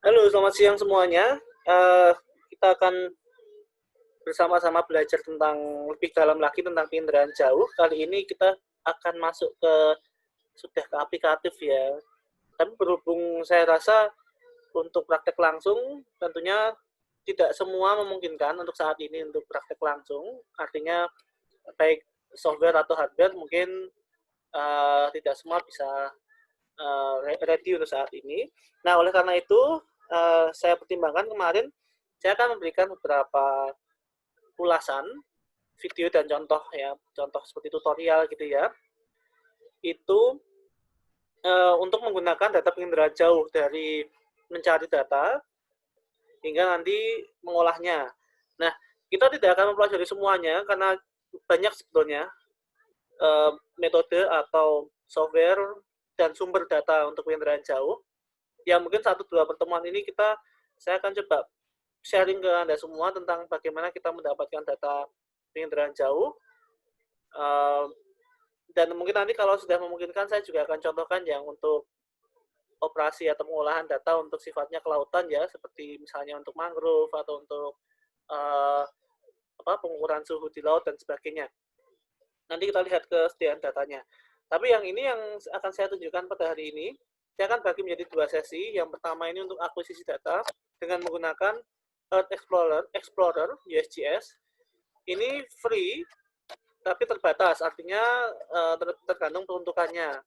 Halo, selamat siang semuanya. Eh, kita akan bersama-sama belajar tentang lebih dalam lagi tentang penginderaan jauh. Kali ini kita akan masuk ke sudah ke aplikatif ya. Tapi berhubung saya rasa untuk praktek langsung tentunya tidak semua memungkinkan untuk saat ini untuk praktek langsung. Artinya baik software atau hardware mungkin tidak semua bisa ready untuk saat ini. Nah, oleh karena itu, saya pertimbangkan kemarin, saya akan memberikan beberapa ulasan video dan contoh ya, contoh seperti tutorial gitu ya. Itu untuk menggunakan data penginderaan jauh dari mencari data hingga nanti mengolahnya. Nah, kita tidak akan mempelajari semuanya karena banyak sebetulnya metode atau software dan sumber data untuk penginderaan jauh. Ya mungkin 1-2 pertemuan ini saya akan coba sharing ke Anda semua tentang bagaimana kita mendapatkan data penginderaan jauh. Dan mungkin nanti kalau sudah memungkinkan saya juga akan contohkan yang untuk operasi atau pengolahan data untuk sifatnya kelautan ya, seperti misalnya untuk mangrove atau untuk pengukuran suhu di laut dan sebagainya. Nanti kita lihat kesediaan datanya. Tapi yang ini yang akan saya tunjukkan pada hari ini, saya akan bagi menjadi 2 sesi. Yang pertama ini untuk akuisisi data dengan menggunakan Earth Explorer USGS. Ini free tapi terbatas, artinya tergantung peruntukannya.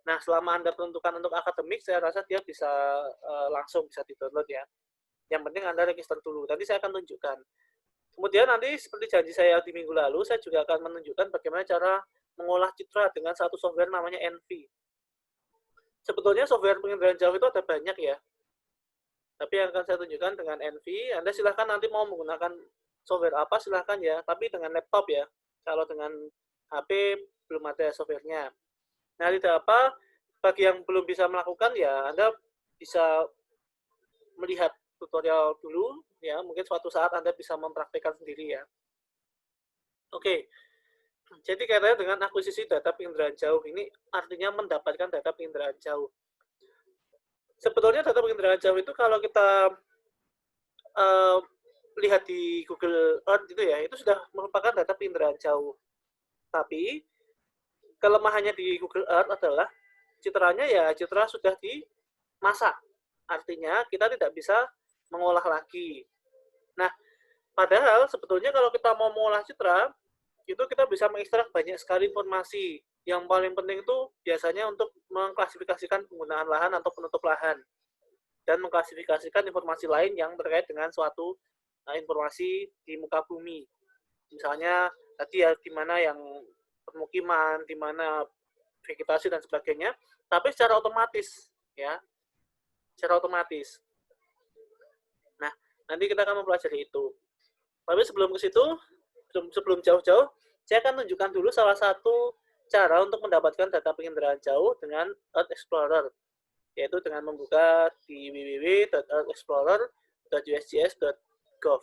Nah, selama Anda peruntukan untuk akademik, saya rasa dia bisa langsung bisa di-download ya. Yang penting Anda register dulu. Nanti saya akan tunjukkan. Kemudian nanti seperti janji saya di minggu lalu, saya juga akan menunjukkan bagaimana cara mengolah citra dengan satu software namanya Envy. Sebetulnya software penginderaan jauh itu ada banyak ya. Tapi yang akan saya tunjukkan dengan Envy, Anda silahkan nanti mau menggunakan software apa silahkan ya, tapi dengan laptop ya. Kalau dengan HP belum ada softwarenya. Nah, tidak apa, bagi yang belum bisa melakukan ya, Anda bisa melihat tutorial dulu ya, mungkin suatu saat Anda bisa mempraktikkan sendiri ya. Oke, jadi kaitannya dengan akuisisi data penginderaan jauh ini artinya mendapatkan data penginderaan jauh. Sebetulnya data penginderaan jauh itu kalau kita lihat di Google Earth gitu ya, itu sudah merupakan data penginderaan jauh. Tapi kelemahannya di Google Earth adalah citranya ya citra sudah dimasak. Artinya kita tidak bisa mengolah lagi. Nah, padahal sebetulnya kalau kita mau mengolah citra, itu kita bisa mengekstrak banyak sekali informasi. Yang paling penting itu biasanya untuk mengklasifikasikan penggunaan lahan atau penutup lahan. Dan mengklasifikasikan informasi lain yang terkait dengan suatu informasi di muka bumi. Misalnya tadi ya di mana yang permukiman, di mana vegetasi dan sebagainya, tapi secara otomatis ya, secara otomatis. Nah, nanti kita akan mempelajari itu. Tapi sebelum ke situ, sebelum jauh-jauh, saya akan tunjukkan dulu salah satu cara untuk mendapatkan data penginderaan jauh dengan Earth Explorer, yaitu dengan membuka di www.earthexplorer.usgs.gov.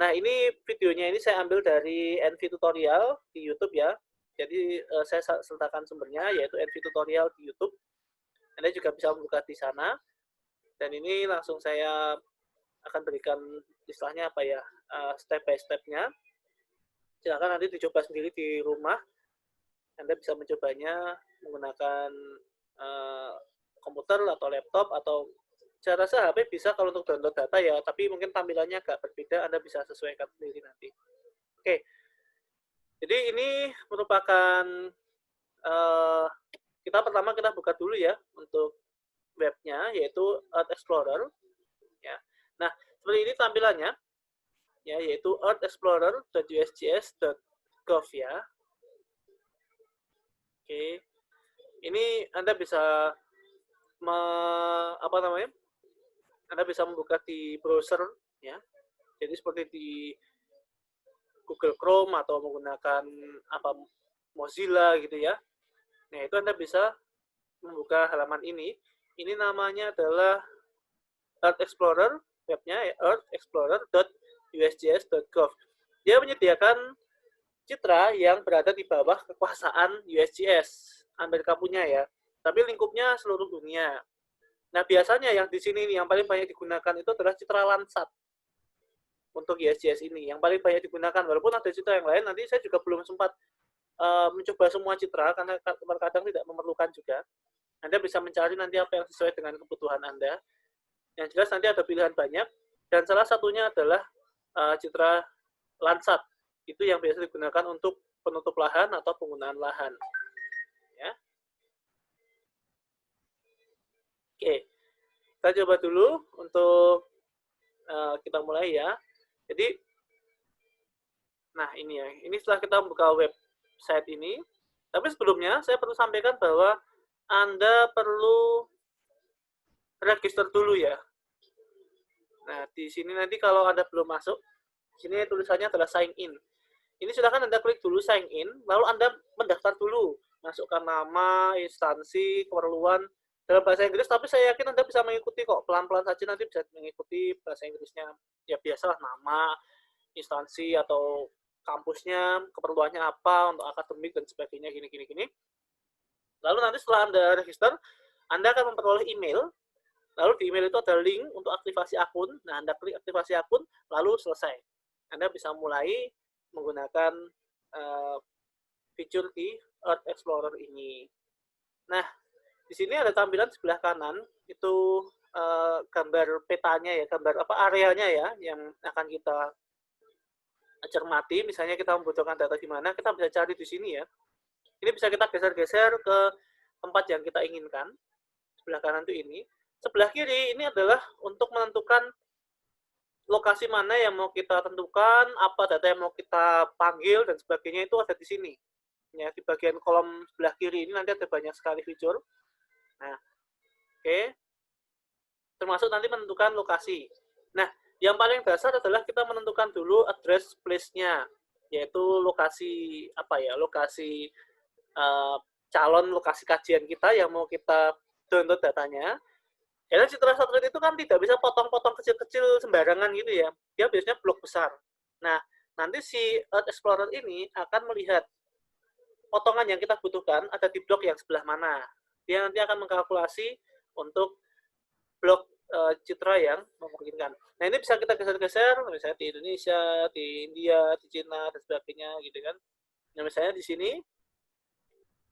Nah, ini videonya ini saya ambil dari Envy Tutorial di YouTube ya. Jadi saya sertakan sumbernya yaitu Envy Tutorial di YouTube. Anda juga bisa membuka di sana. Dan ini langsung saya akan berikan istilahnya apa ya, step by step-nya. Silakan nanti dicoba sendiri di rumah. Anda bisa mencobanya menggunakan komputer atau laptop atau saya rasa HP bisa kalau untuk download data ya, tapi mungkin tampilannya agak berbeda, Anda bisa sesuaikan sendiri nanti. Oke, jadi ini merupakan kita buka dulu ya untuk webnya yaitu Earth Explorer. Ya. Nah, seperti ini tampilannya, ya yaitu earthexplorer.usgs.gov ya. Oke, ini Anda bisa Anda bisa membuka di browser ya. Jadi seperti di Google Chrome atau menggunakan Mozilla gitu ya. Nah, itu Anda bisa membuka halaman ini. Ini namanya adalah Earth Explorer, webnya ya, earthexplorer.usgs.gov. Dia menyediakan citra yang berada di bawah kekuasaan USGS, Amerika punya ya. Tapi lingkupnya seluruh dunia. Nah, biasanya yang di sini nih, yang paling banyak digunakan itu adalah citra Landsat. Untuk YesJS ini, yang paling banyak digunakan. Walaupun ada citra yang lain, nanti saya juga belum sempat mencoba semua citra, karena terkadang tidak memerlukan juga. Anda bisa mencari nanti apa yang sesuai dengan kebutuhan Anda. Yang jelas nanti ada pilihan banyak, dan salah satunya adalah citra Landsat. Itu yang biasa digunakan untuk penutup lahan atau penggunaan lahan. Ya. Oke, kita coba dulu untuk kita mulai ya. Jadi, nah ini ya, ini setelah kita buka website ini, tapi sebelumnya saya perlu sampaikan bahwa Anda perlu register dulu ya. Nah, di sini nanti kalau Anda belum masuk, sini tulisannya adalah sign in. Ini silakan Anda klik dulu sign in, lalu Anda mendaftar dulu, masukkan nama, instansi, keperluan dalam bahasa Inggris, tapi saya yakin Anda bisa mengikuti kok, pelan-pelan saja nanti bisa mengikuti bahasa Inggrisnya. Ya biasalah nama, instansi atau kampusnya, keperluannya apa untuk akademik dan sebagainya, gini. Lalu nanti setelah Anda register, Anda akan memperoleh email. Lalu di email itu ada link untuk aktivasi akun. Nah, Anda klik aktivasi akun, lalu selesai. Anda bisa mulai menggunakan fitur di Earth Explorer ini. Nah, di sini ada tampilan sebelah kanan, itu gambar petanya ya, gambar apa areanya ya, yang akan kita cermati. Misalnya kita membutuhkan data di mana, kita bisa cari di sini ya. Ini bisa kita geser-geser ke tempat yang kita inginkan. Sebelah kanan itu ini. Sebelah kiri ini adalah untuk menentukan lokasi mana yang mau kita tentukan, apa data yang mau kita panggil, dan sebagainya itu ada di sini. Ya, di bagian kolom sebelah kiri ini nanti ada banyak sekali fitur. Nah, oke. Termasuk nanti menentukan lokasi. Nah, yang paling dasar adalah kita menentukan dulu address place-nya, yaitu lokasi apa ya, lokasi calon lokasi kajian kita yang mau kita download datanya. Karena citra satelit itu kan tidak bisa potong-potong kecil-kecil sembarangan gitu ya. Dia biasanya blok besar. Nah, nanti si Earth Explorer ini akan melihat potongan yang kita butuhkan ada di blok yang sebelah mana. Dia nanti akan mengkalkulasi untuk blok citra yang memungkinkan. Nah, ini bisa kita geser-geser, misalnya di Indonesia, di India, di Cina, dan sebagainya gitu kan. Nah, misalnya di sini,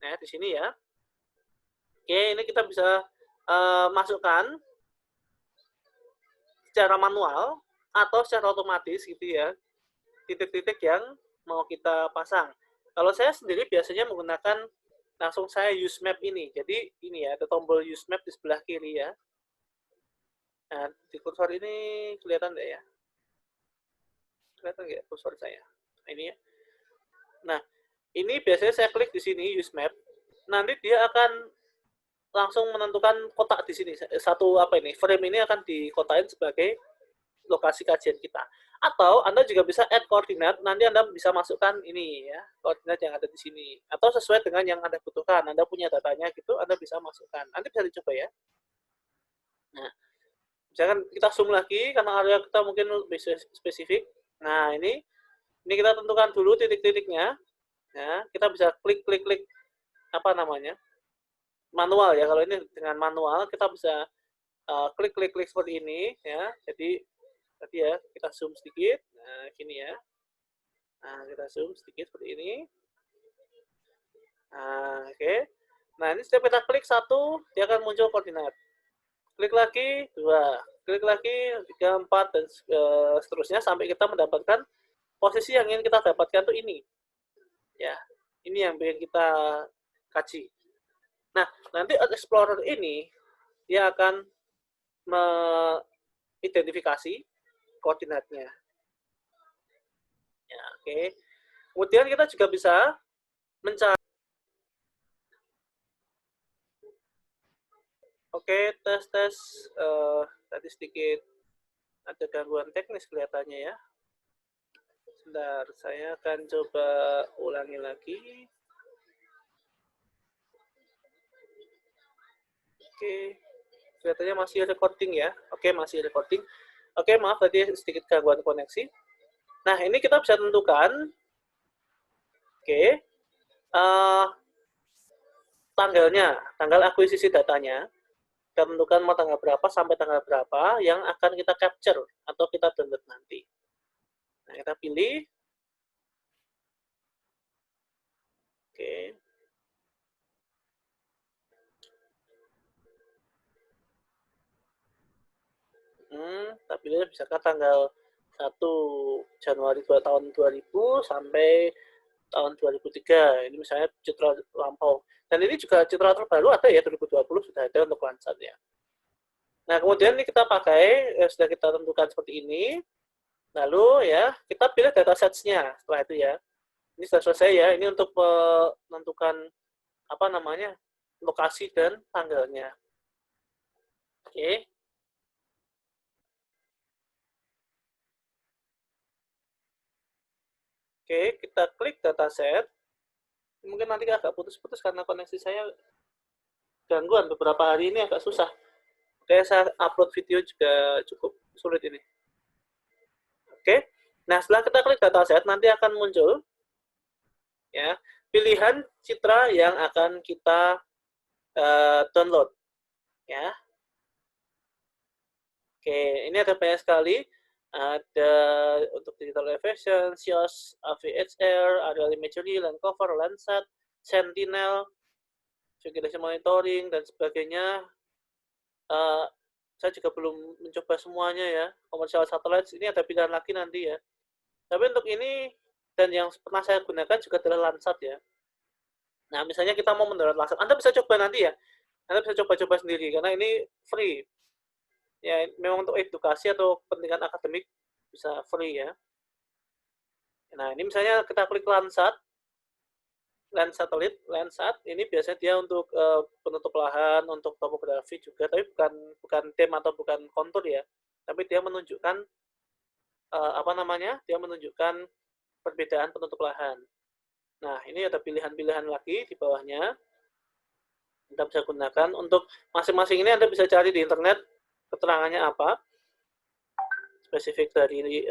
nah di sini ya. Oke, ini kita bisa masukkan secara manual atau secara otomatis gitu ya, titik-titik yang mau kita pasang. Kalau saya sendiri biasanya menggunakan langsung saya use map ini. Jadi ini ya, ada tombol use map di sebelah kiri ya. Nah, di kursor ini kelihatan nggak ya? Kelihatan nggak kursor saya? Nah, ini ya. Nah, ini biasanya saya klik di sini use map. Nanti dia akan langsung menentukan kotak di sini. Satu apa ini? Frame ini akan dikotain sebagai lokasi kajian kita. Atau Anda juga bisa add koordinat, nanti Anda bisa masukkan ini ya, koordinat yang ada di sini. Atau sesuai dengan yang Anda butuhkan, Anda punya datanya gitu, Anda bisa masukkan. Nanti bisa dicoba ya. Nah, misalkan kita zoom lagi, karena area kita mungkin lebih spesifik. Nah, ini kita tentukan dulu titik-titiknya. Ya, kita bisa klik apa namanya? Manual ya. Kalau ini dengan manual kita bisa klik seperti ini ya. Jadi tadi ya kita zoom sedikit. Nah, gini ya. Nah, kita zoom sedikit seperti ini. Nah, oke. Nah, ini setiap kita klik satu, dia akan muncul koordinat. Klik lagi, 2. Klik lagi, 3, 4, dan seterusnya sampai kita mendapatkan posisi yang ingin kita dapatkan tuh ini. Ya, ini yang ingin kita kaji. Nah, nanti Earth Explorer ini dia akan mengidentifikasi koordinatnya. Ya, oke. Kemudian kita juga bisa mencari. Oke, tes. Tadi sedikit ada gangguan teknis kelihatannya ya. Sebentar, saya akan coba ulangi lagi. Oke, kelihatannya masih recording ya. Oke, masih recording. Oke, maaf tadi sedikit gangguan koneksi. Nah, ini kita bisa tentukan. Oke, tanggal akuisisi datanya. Kita tentukan mau tanggal berapa sampai tanggal berapa yang akan kita capture atau kita download nanti. Nah, kita pilih. Oke. Kita pilih misalkan tanggal 1 Januari tahun 2000 sampai tahun 2003. Ini misalnya citra lampau. Dan ini juga citra terbaru ada ya, 2020 sudah ada untuk Landsat ya. Nah, kemudian ini kita pakai, sudah kita tentukan seperti ini. Lalu ya, kita pilih datasets-nya setelah itu ya. Ini sudah selesai ya, ini untuk menentukan apa namanya, lokasi dan tanggalnya. Oke. Oke, kita klik dataset. Mungkin nanti agak putus-putus karena koneksi saya gangguan beberapa hari ini agak susah. Oke, saya upload video juga cukup sulit ini. Oke, nah setelah kita klik dataset nanti akan muncul ya pilihan citra yang akan kita download ya. Oke, ini ada banyak sekali. Ada untuk digital elevation, SIOS, AVHR, aerial imagery, land cover, Landsat, Sentinel, vegetation monitoring dan sebagainya. Saya juga belum mencoba semuanya ya. Commercial satellites ini ada pilihan lagi nanti ya. Tapi untuk ini dan yang pernah saya gunakan juga adalah Landsat ya. Nah, misalnya kita mau mendarat Landsat, Anda bisa coba nanti ya. Anda bisa coba-coba sendiri karena ini free. Ya, memang untuk edukasi atau kepentingan akademik bisa free ya. Nah, ini misalnya kita klik Landsat, Landsat ini biasanya dia untuk penutup lahan, untuk topografi juga, tapi bukan tim atau bukan kontur ya. Tapi dia menunjukkan apa namanya? Dia menunjukkan perbedaan penutup lahan. Nah, ini ada pilihan-pilihan lagi di bawahnya. Anda bisa gunakan untuk masing-masing ini Anda bisa cari di internet keterangannya apa, spesifik dari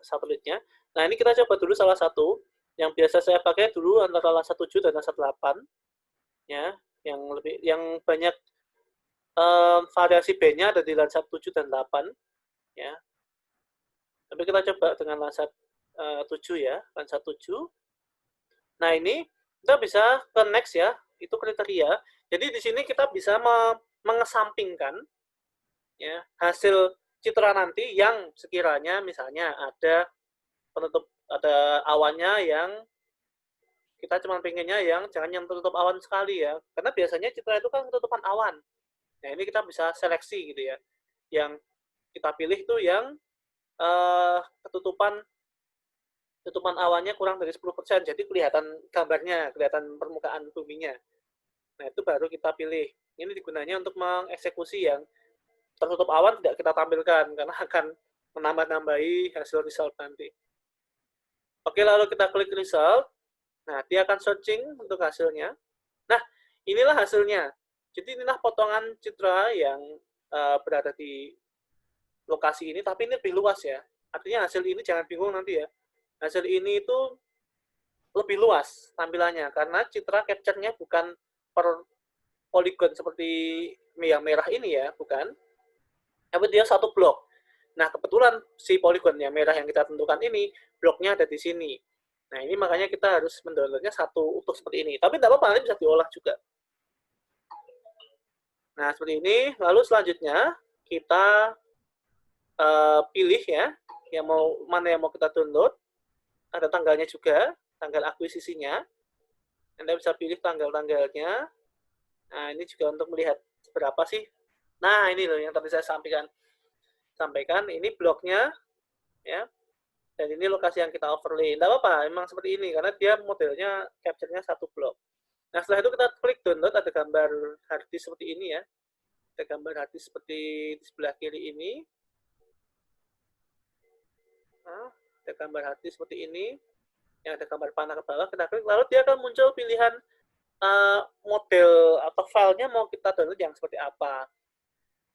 satelitnya. Nah, ini kita coba dulu salah satu yang biasa saya pakai dulu antara Landsat 7 dan Landsat 8 ya, yang banyak variasi B-nya ada di Landsat 7 dan 8 ya. Tapi kita coba dengan Landsat 7 ya, Landsat 7. Nah, ini kita bisa ke next ya, itu kriteria. Jadi di sini kita bisa mengesampingkan ya hasil citra nanti yang sekiranya misalnya ada penutup, ada awannya yang kita cuma pengennya yang jangan yang tertutup awan sekali ya, karena biasanya citra itu kan ketutupan awan. Nah, ini kita bisa seleksi gitu ya, yang kita pilih itu yang ketutupan awannya kurang dari 10%, jadi kelihatan gambarnya, kelihatan permukaan buminya. Nah, itu baru kita pilih. Ini digunanya untuk mengeksekusi yang tertutup awan tidak kita tampilkan, karena akan menambah-nambahi hasil result nanti. Oke, lalu kita klik result. Nah, dia akan searching untuk hasilnya. Nah, inilah hasilnya. Jadi inilah potongan citra yang berada di lokasi ini, tapi ini lebih luas ya. Artinya hasil ini jangan bingung nanti ya. Hasil ini itu lebih luas tampilannya, karena citra capture-nya bukan per poligon seperti yang merah ini ya, bukan. Tapi dia satu blok. Nah, kebetulan si poligon yang merah yang kita tentukan ini, bloknya ada di sini. Nah, ini makanya kita harus mendownloadnya satu utuh seperti ini. Tapi tidak apa-apa, nanti bisa diolah juga. Nah, seperti ini. Lalu selanjutnya, kita pilih ya, mana yang mau kita download. Ada tanggalnya juga, tanggal akuisisinya. Anda bisa pilih tanggal-tanggalnya. Nah, ini juga untuk melihat berapa sih. Nah, ini loh yang tadi saya sampaikan. Ini bloknya, ya. Dan ini lokasi yang kita overlay. Tidak apa-apa, memang seperti ini, karena dia modelnya capture-nya satu blok. Nah, setelah itu kita klik download, ada gambar harddisk seperti ini ya. Ada gambar harddisk seperti di sebelah kiri ini. Nah, ada gambar harddisk seperti ini. Yang ada gambar panah ke bawah, kita klik, lalu dia akan muncul pilihan model atau filenya mau kita download yang seperti apa.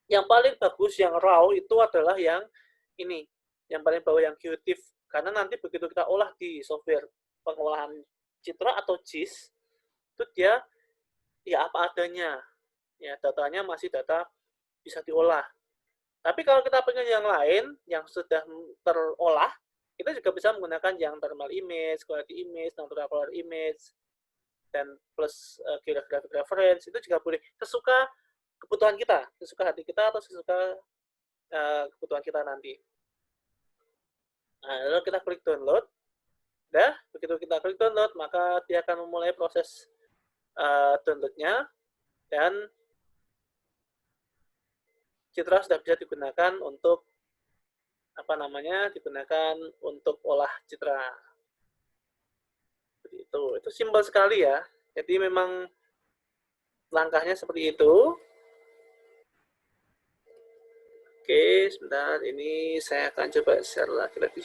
Yang paling bagus, yang raw, itu adalah yang ini. Yang paling bawah, yang QTIF. Karena nanti begitu kita olah di software pengolahan citra atau JIS, itu dia ya apa adanya. Ya, datanya masih data bisa diolah. Tapi kalau kita pengen yang lain, yang sudah terolah, kita juga bisa menggunakan yang thermal image, quality image, natural color image, dan plus geographic reference, itu juga boleh. Sesuka kebutuhan kita, sesuka hati kita, atau sesuka kebutuhan kita nanti. Nah, lalu kita klik download. Dah, begitu kita klik download, maka dia akan memulai proses downloadnya, dan Citra sudah bisa digunakan untuk digunakan untuk olah citra. Seperti itu simpel sekali ya. Jadi memang langkahnya seperti itu. Oke, sebentar. Ini saya akan coba share lagi.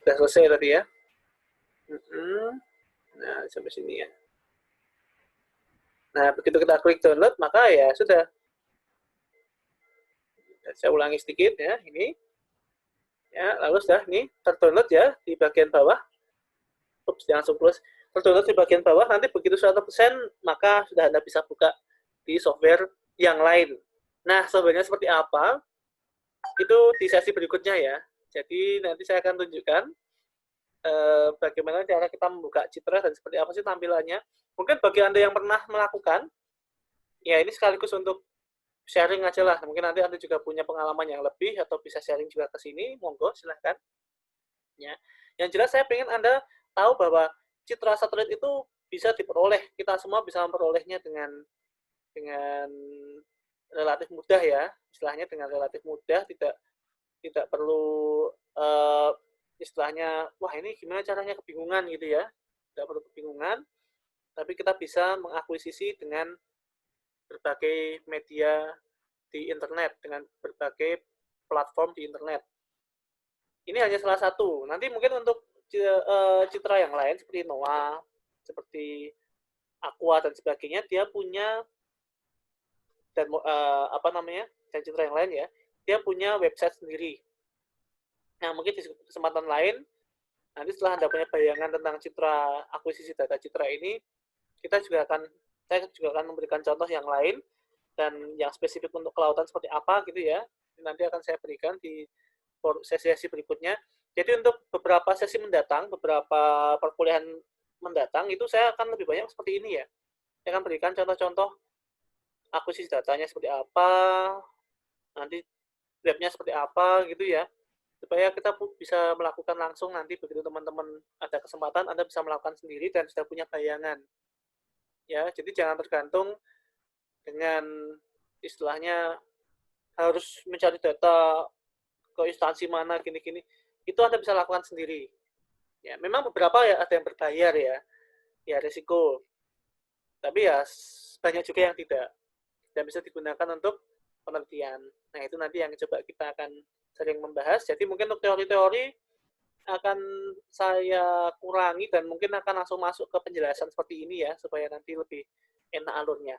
Sudah selesai tadi ya. Nah, sampai sini ya. Nah, begitu kita klik download, maka ya sudah. Saya ulangi sedikit ya, ini. Ya, lalu sudah nih terdownload ya di bagian bawah. Ups, langsung close. Terdownload di bagian bawah, nanti begitu 100%, maka sudah Anda bisa buka di software yang lain. Nah, softwarenya seperti apa? Itu di sesi berikutnya ya. Jadi nanti saya akan tunjukkan bagaimana cara kita membuka citra dan seperti apa sih tampilannya. Mungkin bagi Anda yang pernah melakukan, ya ini sekaligus untuk sharing aja lah. Mungkin nanti Anda juga punya pengalaman yang lebih atau bisa sharing juga ke sini, monggo silahkan. Ya. Yang jelas saya ingin Anda tahu bahwa citra satelit itu bisa diperoleh. Kita semua bisa memperolehnya dengan relatif mudah ya. Istilahnya dengan relatif mudah, tidak perlu istilahnya, wah ini gimana caranya, kebingungan gitu ya. Tidak perlu kebingungan, tapi kita bisa mengakuisisi dengan berbagai media di internet, dengan berbagai platform di internet. Ini hanya salah satu. Nanti mungkin untuk citra yang lain seperti NOAA, seperti Aqua dan sebagainya, dia punya dan dan citra yang lain ya, dia punya website sendiri. Nah, mungkin di kesempatan lain, nanti setelah Anda punya bayangan tentang citra, akuisisi data citra ini, saya juga akan memberikan contoh yang lain, dan yang spesifik untuk kelautan seperti apa gitu ya, nanti akan saya berikan di sesi-sesi berikutnya. Jadi untuk beberapa sesi mendatang, beberapa perkuliahan mendatang, itu saya akan lebih banyak seperti ini ya. Saya akan berikan contoh-contoh akuisisi datanya seperti apa, nanti webnya seperti apa gitu ya, supaya kita bisa melakukan langsung nanti begitu teman-teman ada kesempatan, Anda bisa melakukan sendiri dan sudah punya bayangan. Ya, jadi jangan tergantung dengan istilahnya harus mencari data ke instansi mana gini-gini. Itu Anda bisa lakukan sendiri. Ya, memang beberapa ya ada yang berbayar ya risiko. Tapi ya banyak juga yang tidak dan bisa digunakan untuk penelitian. Nah, itu nanti yang coba kita akan sering membahas. Jadi mungkin untuk teori-teori akan saya kurangi dan mungkin akan langsung masuk ke penjelasan seperti ini ya, supaya nanti lebih enak alurnya.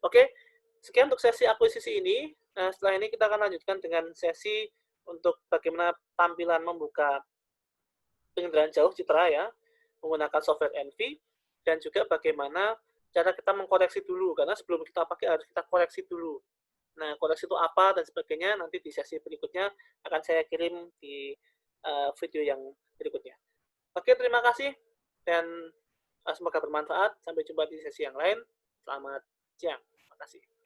Oke, sekian untuk sesi akuisisi ini. Nah, setelah ini kita akan lanjutkan dengan sesi untuk bagaimana tampilan membuka penginderaan jauh citra ya, menggunakan software Envy, dan juga bagaimana cara kita mengkoreksi dulu, karena sebelum kita pakai harus kita koreksi dulu. Nah, koreksi itu apa dan sebagainya nanti di sesi berikutnya akan saya kirim di video yang berikutnya. Oke, terima kasih dan semoga bermanfaat. Sampai jumpa di sesi yang lain. Selamat siang. Terima kasih.